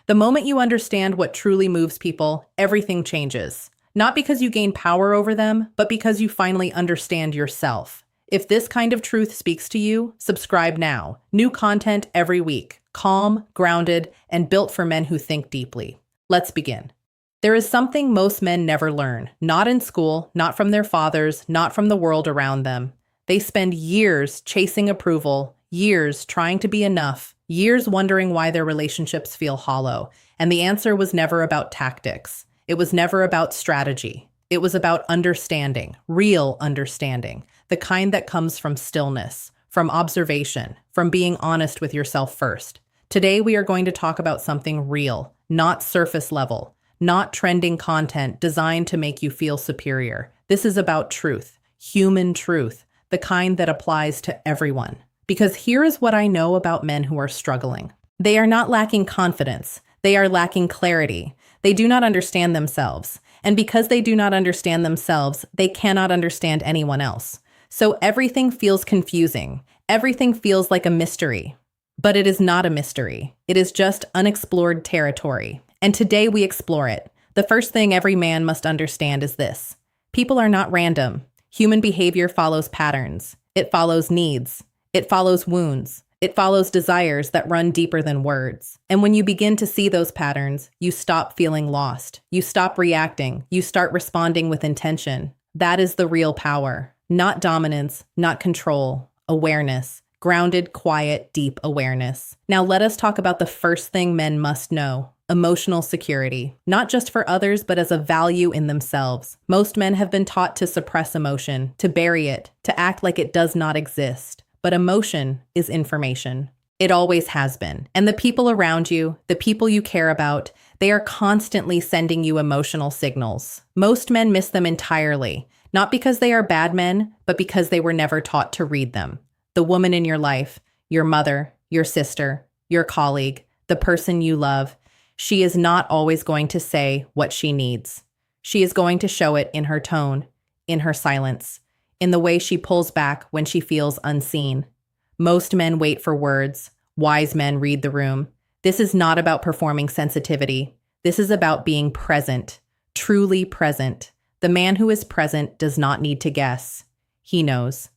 The moment you understand what truly moves people, everything changes. Not because you gain power over them, but because you finally understand yourself. If this kind of truth speaks to you, subscribe now. New content every week. Calm, grounded, and built for men who think deeply. Let's begin. There is something most men never learn. Not in school, not from their fathers, not from the world around them. They spend years chasing approval, years trying to be enough, years wondering why their relationships feel hollow. And the answer was never about tactics. It was never about strategy. It was about understanding, real understanding, the kind that comes from stillness, from observation, from being honest with yourself first. Today, we are going to talk about something real, not surface level, not trending content designed to make you feel superior. This is about truth, human truth, the kind that applies to everyone. Because here is what I know about men who are struggling. They are not lacking confidence. They are lacking clarity. They do not understand themselves. And because they do not understand themselves, they cannot understand anyone else. So everything feels confusing. Everything feels like a mystery. But it is not a mystery. It is just unexplored territory. And today we explore it. The first thing every man must understand is this. People are not random. Human behavior follows patterns. It follows needs. It follows wounds. It follows desires that run deeper than words. And when you begin to see those patterns, you stop feeling lost. You stop reacting. You start responding with intention. That is the real power. Not dominance, not control. Awareness. Grounded, quiet, deep awareness. Now let us talk about the first thing men must know. Emotional security. Not just for others, but as a value in themselves. Most men have been taught to suppress emotion, to bury it, to act like it does not exist. But emotion is information. It always has been. And the people around you, the people you care about, they are constantly sending you emotional signals. Most men miss them entirely, not because they are bad men, but because they were never taught to read them. The woman in your life, your mother, your sister, your colleague, the person you love, she is not always going to say what she needs. She is going to show it in her tone, in her silence, in the way she pulls back when she feels unseen. Most men wait for words. Wise men read the room. This is not about performing sensitivity. This is about being present, truly present. The man who is present does not need to guess. He knows.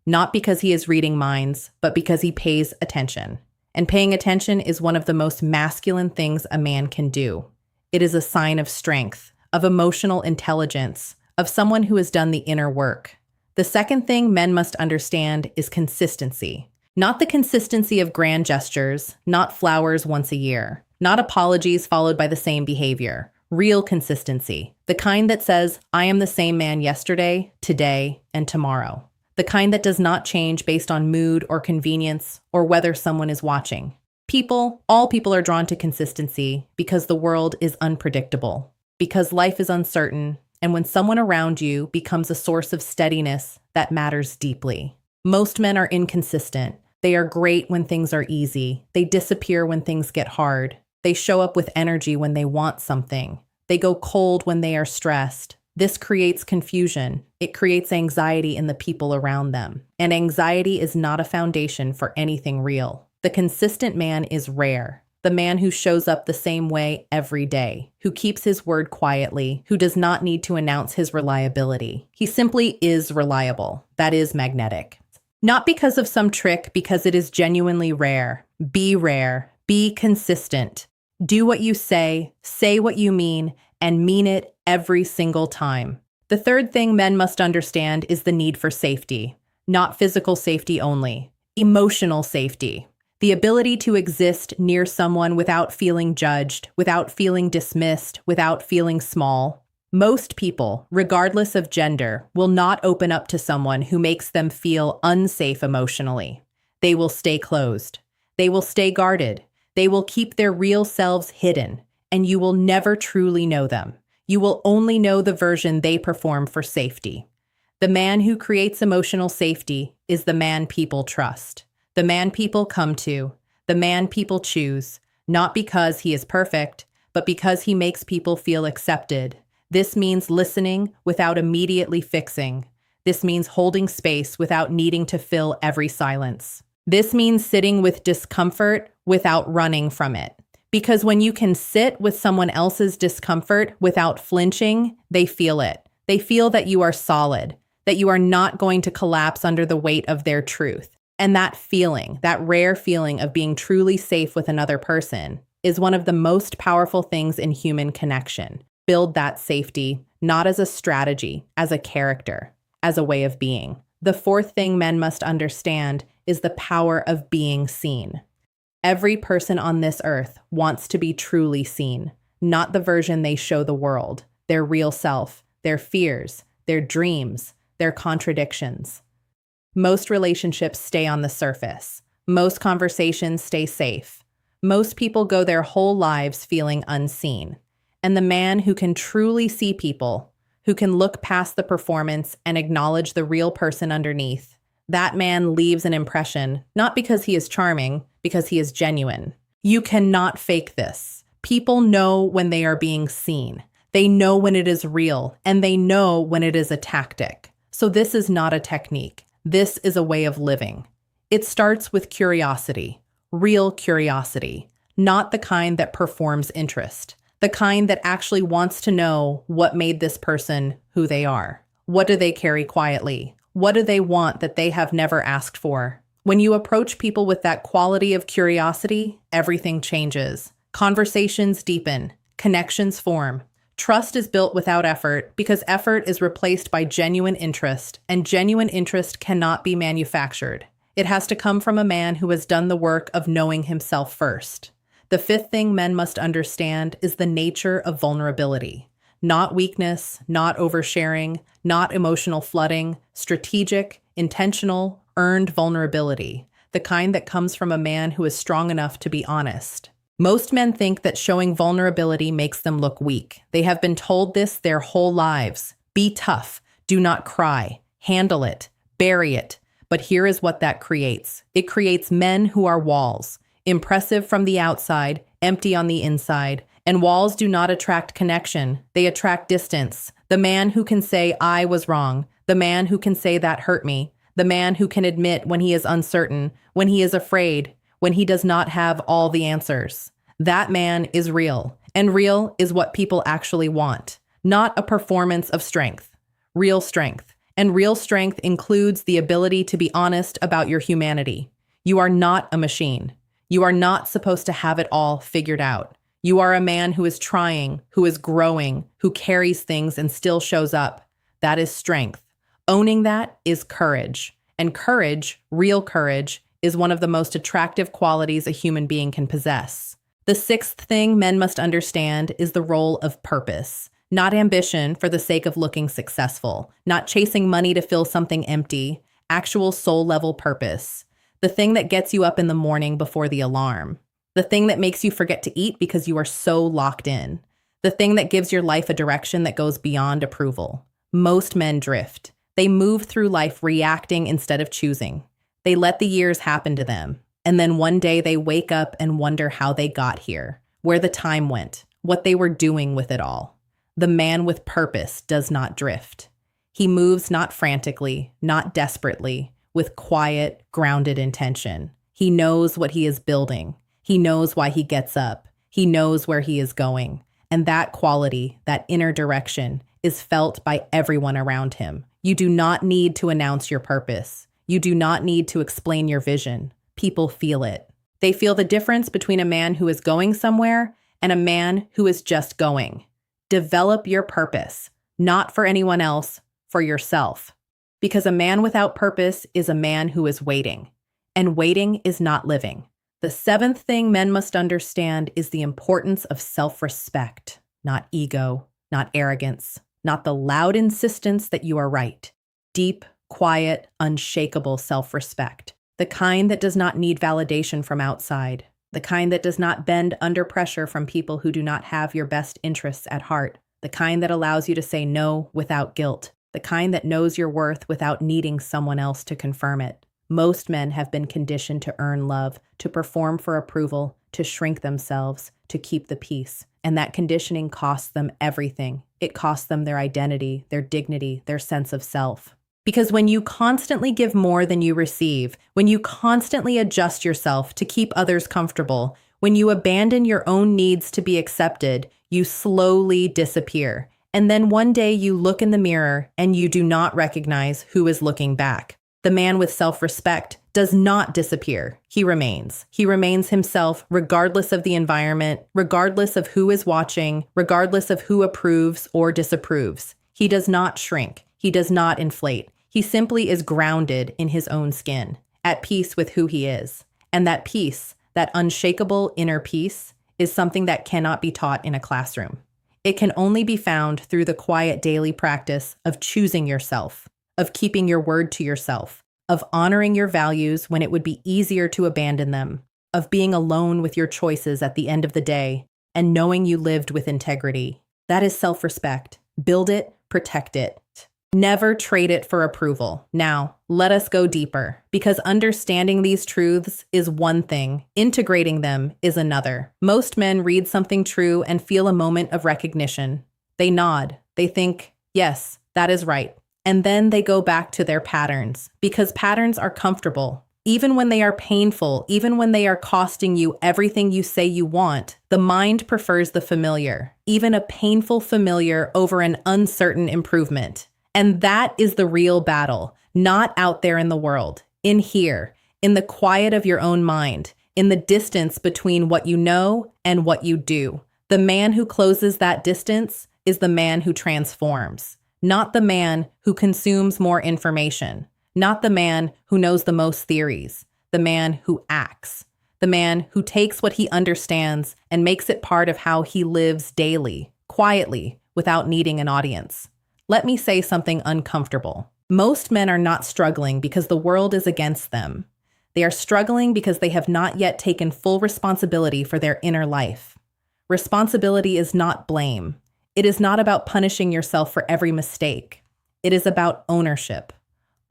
Not because he is reading minds, but because he pays attention. And paying attention is one of the most masculine things a man can do. It is a sign of strength, of emotional intelligence, of someone who has done the inner work. The second thing men must understand is consistency. Not the consistency of grand gestures, not flowers once a year, not apologies followed by the same behavior. Real consistency, the kind that says, I am the same man yesterday, today, and tomorrow. The kind that does not change based on mood or convenience or whether someone is watching. All people are drawn to consistency because the world is unpredictable, because life is uncertain, and when someone around you becomes a source of steadiness, that matters deeply. Most men are inconsistent. They are great when things are easy. They disappear when things get hard. They show up with energy when they want something. They go cold when they are stressed. This creates confusion. It creates anxiety in the people around them. And anxiety is not a foundation for anything real. The consistent man is rare. The man who shows up the same way every day, who keeps his word quietly, who does not need to announce his reliability. He simply is reliable. That is magnetic. Not because of some trick, because it is genuinely rare. Be consistent. Do what you say what you mean, and mean it every single time. The third thing men must understand is the need for safety. Not physical safety only, emotional safety. The ability to exist near someone without feeling judged, without feeling dismissed, without feeling small. Most people, regardless of gender, will not open up to someone who makes them feel unsafe emotionally. They will stay closed. They will stay guarded. They will keep their real selves hidden, and you will never truly know them. You will only know the version they perform for safety. The man who creates emotional safety is the man people trust. The man people come to, the man people choose, not because he is perfect, but because he makes people feel accepted. This means listening without immediately fixing. This means holding space without needing to fill every silence. This means sitting with discomfort without running from it. Because when you can sit with someone else's discomfort without flinching, they feel it. They feel that you are solid, that you are not going to collapse under the weight of their truth. And that feeling, that rare feeling of being truly safe with another person, is one of the most powerful things in human connection. Build that safety, not as a strategy, as a character, as a way of being. The fourth thing men must understand is the power of being seen. Every person on this earth wants to be truly seen, not the version they show the world, their real self, their fears, their dreams, their contradictions. Most relationships stay on the surface. Most conversations stay safe. Most people go their whole lives feeling unseen. And the man who can truly see people, who can look past the performance and acknowledge the real person underneath, that man leaves an impression, not because he is charming, because he is genuine. You cannot fake this. People know when they are being seen. They know when it is real, and they know when it is a tactic. So this is not a technique. This is a way of living. It starts with curiosity, real curiosity, not the kind that performs interest, the kind that actually wants to know what made this person who they are. What do they carry quietly? What do they want that they have never asked for? When you approach people with that quality of curiosity, everything changes. Conversations deepen, connections form. Trust is built without effort because effort is replaced by genuine interest, and genuine interest cannot be manufactured. It has to come from a man who has done the work of knowing himself first. The fifth thing men must understand is the nature of vulnerability. Not weakness, not oversharing, not emotional flooding, strategic, intentional, earned vulnerability, the kind that comes from a man who is strong enough to be honest. Most men think that showing vulnerability makes them look weak. They have been told this their whole lives. Be tough, do not cry, handle it, bury it. But here is what that creates. It creates men who are walls, impressive from the outside, empty on the inside. And walls do not attract connection, they attract distance. The man who can say, I was wrong. The man who can say that hurt me. The man who can admit when he is uncertain, when he is afraid, when he does not have all the answers. That man is real. And real is what people actually want. Not a performance of strength. Real strength. And real strength includes the ability to be honest about your humanity. You are not a machine. You are not supposed to have it all figured out. You are a man who is trying, who is growing, who carries things and still shows up. That is strength. Owning that is courage. And courage, real courage, is one of the most attractive qualities a human being can possess. The sixth thing men must understand is the role of purpose. Not ambition for the sake of looking successful. Not chasing money to fill something empty. Actual soul-level purpose. The thing that gets you up in the morning before the alarm. The thing that makes you forget to eat because you are so locked in. The thing that gives your life a direction that goes beyond approval. Most men drift. They move through life reacting instead of choosing. They let the years happen to them. And then one day they wake up and wonder how they got here, where the time went, what they were doing with it all. The man with purpose does not drift. He moves not frantically, not desperately, with quiet, grounded intention. He knows what he is building. He knows why he gets up. He knows where he is going. And that quality, that inner direction, is felt by everyone around him. You do not need to announce your purpose. You do not need to explain your vision. People feel it. They feel the difference between a man who is going somewhere and a man who is just going. Develop your purpose, not for anyone else, for yourself. Because a man without purpose is a man who is waiting. And waiting is not living. The seventh thing men must understand is the importance of self-respect, not ego, not arrogance, not the loud insistence that you are right. Deep, quiet, unshakable self-respect. The kind that does not need validation from outside. The kind that does not bend under pressure from people who do not have your best interests at heart. The kind that allows you to say no without guilt. The kind that knows your worth without needing someone else to confirm it. Most men have been conditioned to earn love, to perform for approval, to shrink themselves, to keep the peace. And that conditioning costs them everything. It costs them their identity, their dignity, their sense of self. Because when you constantly give more than you receive, when you constantly adjust yourself to keep others comfortable, When you abandon your own needs to be accepted, you slowly disappear. And then one day you look in the mirror and you do not recognize who is looking back. The man with self-respect does not disappear. He remains. He remains himself regardless of the environment, regardless of who is watching, regardless of who approves or disapproves. He does not shrink. He does not inflate. He simply is grounded in his own skin, at peace with who he is. And that peace, that unshakable inner peace, is something that cannot be taught in a classroom. It can only be found through the quiet daily practice of choosing yourself, of keeping your word to yourself, of honoring your values when it would be easier to abandon them, of being alone with your choices at the end of the day, and knowing you lived with integrity. That is self-respect. Build it, protect it. Never trade it for approval. Now, let us go deeper, because understanding these truths is one thing, integrating them is another. Most men read something true and feel a moment of recognition. They nod. They think, yes, that is right. And then they go back to their patterns, because patterns are comfortable. Even when they are painful, even when they are costing you everything you say you want, the mind prefers the familiar, even a painful familiar over an uncertain improvement. And that is the real battle, not out there in the world, in here, in the quiet of your own mind, in the distance between what you know and what you do. The man who closes that distance is the man who transforms, not the man who consumes more information, not the man who knows the most theories, the man who acts, the man who takes what he understands and makes it part of how he lives daily, quietly, without needing an audience. Let me say something uncomfortable. Most men are not struggling because the world is against them. They are struggling because they have not yet taken full responsibility for their inner life. Responsibility is not blame. It is not about punishing yourself for every mistake. It is about ownership.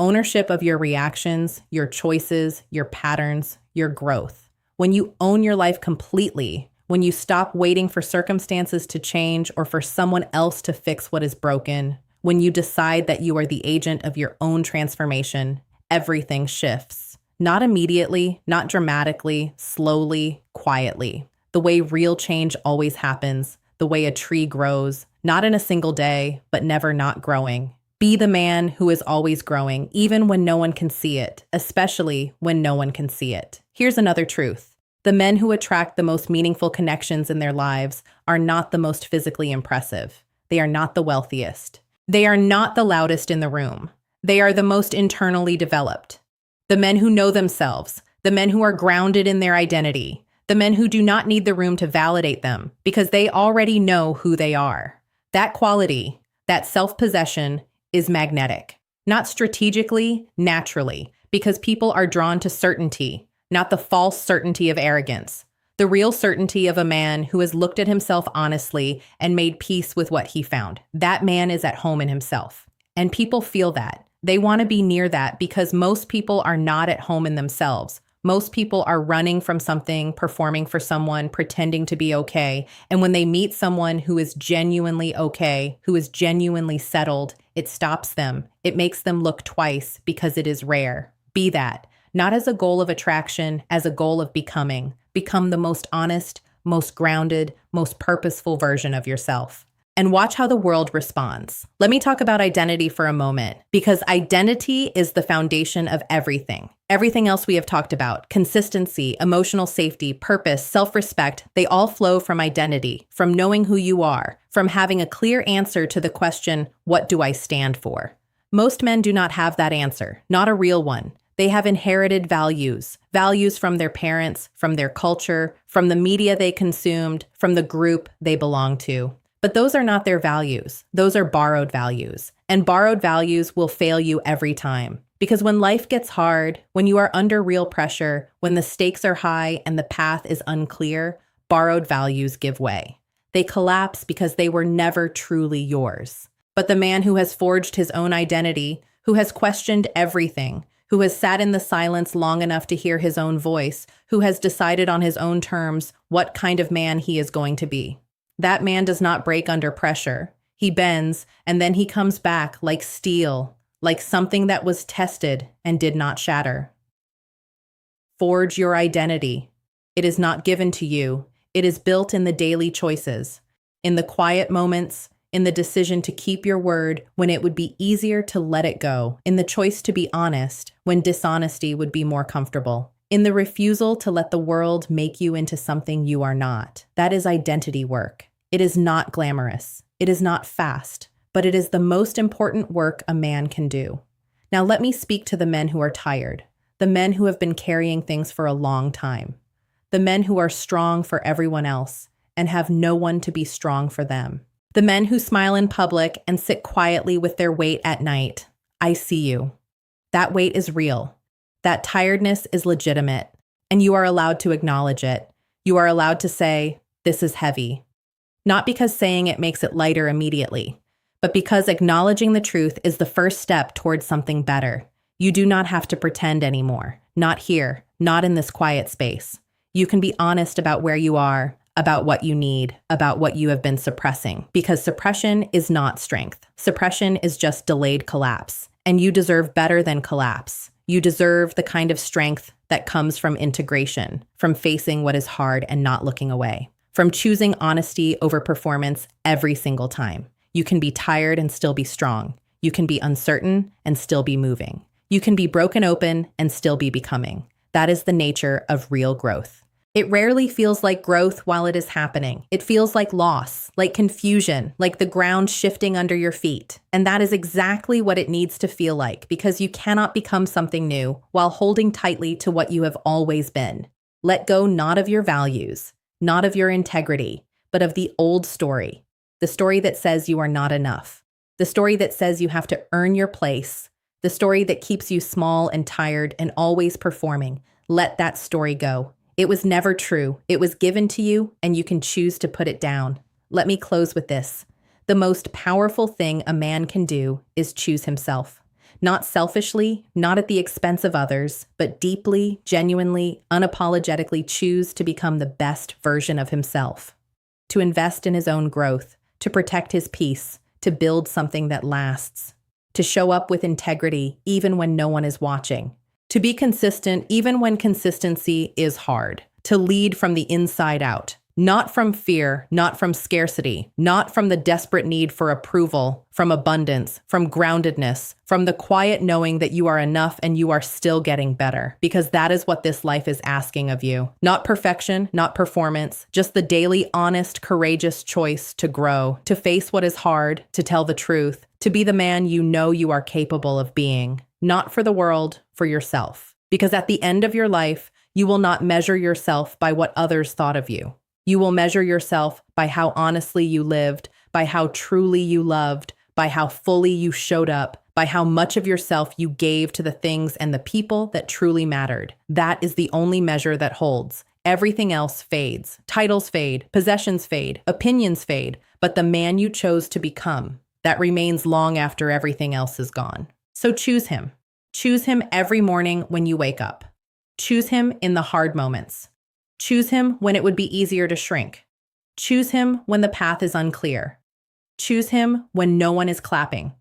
Ownership of your reactions, your choices, your patterns, your growth. When you own your life completely, when you stop waiting for circumstances to change or for someone else to fix what is broken, when you decide that you are the agent of your own transformation, everything shifts. Not immediately, not dramatically, slowly, quietly. The way real change always happens, the way a tree grows, not in a single day, but never not growing. Be the man who is always growing, even when no one can see it, especially when no one can see it. Here's another truth. The men who attract the most meaningful connections in their lives are not the most physically impressive. They are not the wealthiest. They are not the loudest in the room. They are the most internally developed. The men who know themselves, the men who are grounded in their identity, the men who do not need the room to validate them because they already know who they are. That quality, that self-possession, is magnetic. Not strategically, naturally, because people are drawn to certainty, not the false certainty of arrogance. The real certainty of a man who has looked at himself honestly and made peace with what he found. That man is at home in himself. And people feel that. They want to be near that because most people are not at home in themselves. Most people are running from something, performing for someone, pretending to be okay. And when they meet someone who is genuinely okay, who is genuinely settled, it stops them. It makes them look twice because it is rare. Be that. Not as a goal of attraction, as a goal of becoming. Become the most honest, most grounded, most purposeful version of yourself. And watch how the world responds. Let me talk about identity for a moment, because identity is the foundation of everything. Everything else we have talked about, consistency, emotional safety, purpose, self-respect, they all flow from identity, from knowing who you are, from having a clear answer to the question, what do I stand for? Most men do not have that answer, not a real one. They have inherited values from their parents, from their culture, from the media they consumed, from the group they belong to. But those are not their values. Those are borrowed values. And borrowed values will fail you every time. Because when life gets hard, when you are under real pressure, when the stakes are high and the path is unclear, borrowed values give way. They collapse because they were never truly yours. But the man who has forged his own identity, who has questioned everything, who has sat in the silence long enough to hear his own voice, who has decided on his own terms what kind of man he is going to be. That man does not break under pressure. He bends, and then he comes back like steel, like something that was tested and did not shatter. Forge your identity. It is not given to you. It is built in the daily choices, in the quiet moments, in the decision to keep your word when it would be easier to let it go, in the choice to be honest when dishonesty would be more comfortable, in the refusal to let the world make you into something you are not. That is identity work. It is not glamorous. It is not fast, but it is the most important work a man can do. Now let me speak to the men who are tired, the men who have been carrying things for a long time, the men who are strong for everyone else and have no one to be strong for them, the men who smile in public and sit quietly with their weight at night. I see you. That weight is real. That tiredness is legitimate, and you are allowed to acknowledge it. You are allowed to say, "This is heavy." Not because saying it makes it lighter immediately, but because acknowledging the truth is the first step towards something better. You do not have to pretend anymore. Not here, not in this quiet space. You can be honest about where you are, about what you need, about what you have been suppressing, because suppression is not strength. Suppression is just delayed collapse, and you deserve better than collapse. You deserve the kind of strength that comes from integration, from facing what is hard and not looking away, from choosing honesty over performance every single time. You can be tired and still be strong. You can be uncertain and still be moving. You can be broken open and still be becoming. That is the nature of real growth. It rarely feels like growth while it is happening. It feels like loss, like confusion, like the ground shifting under your feet. And that is exactly what it needs to feel like, because you cannot become something new while holding tightly to what you have always been. Let go not of your values, not of your integrity, but of the old story. The story that says you are not enough. The story that says you have to earn your place. The story that keeps you small and tired and always performing. Let that story go. It was never true. It was given to you, and you can choose to put it down. Let me close with this. The most powerful thing a man can do is choose himself. Not selfishly, not at the expense of others, but deeply, genuinely, unapologetically choose to become the best version of himself. To invest in his own growth, to protect his peace, to build something that lasts. To show up with integrity even when no one is watching. To be consistent even when consistency is hard. To lead from the inside out. Not from fear, not from scarcity, not from the desperate need for approval, from abundance, from groundedness, from the quiet knowing that you are enough and you are still getting better. Because that is what this life is asking of you. Not perfection, not performance, just the daily, honest, courageous choice to grow, to face what is hard, to tell the truth, to be the man you know you are capable of being. Not for the world, for yourself. Because at the end of your life, you will not measure yourself by what others thought of you. You will measure yourself by how honestly you lived, by how truly you loved, by how fully you showed up, by how much of yourself you gave to the things and the people that truly mattered. That is the only measure that holds. Everything else fades. Titles fade, possessions fade, opinions fade, but the man you chose to become, that remains long after everything else is gone. So choose him. Choose him every morning when you wake up. Choose him in the hard moments. Choose him when it would be easier to shrink. Choose him when the path is unclear. Choose him when no one is clapping.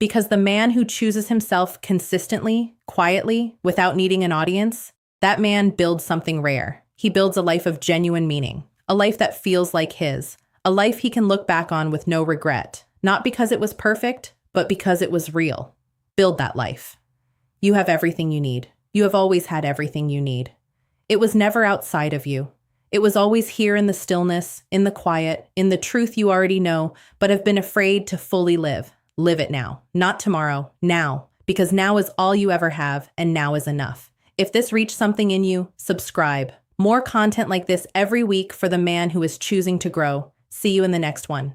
Because the man who chooses himself consistently, quietly, without needing an audience, that man builds something rare. He builds a life of genuine meaning, a life that feels like his, a life he can look back on with no regret, not because it was perfect, but because it was real. Build that life. You have everything you need. You have always had everything you need. It was never outside of you. It was always here in the stillness, in the quiet, in the truth you already know, but have been afraid to fully live. Live it now, not tomorrow, now, because now is all you ever have, and now is enough. If this reached something in you, subscribe. More content like this every week for the man who is choosing to grow. See you in the next one.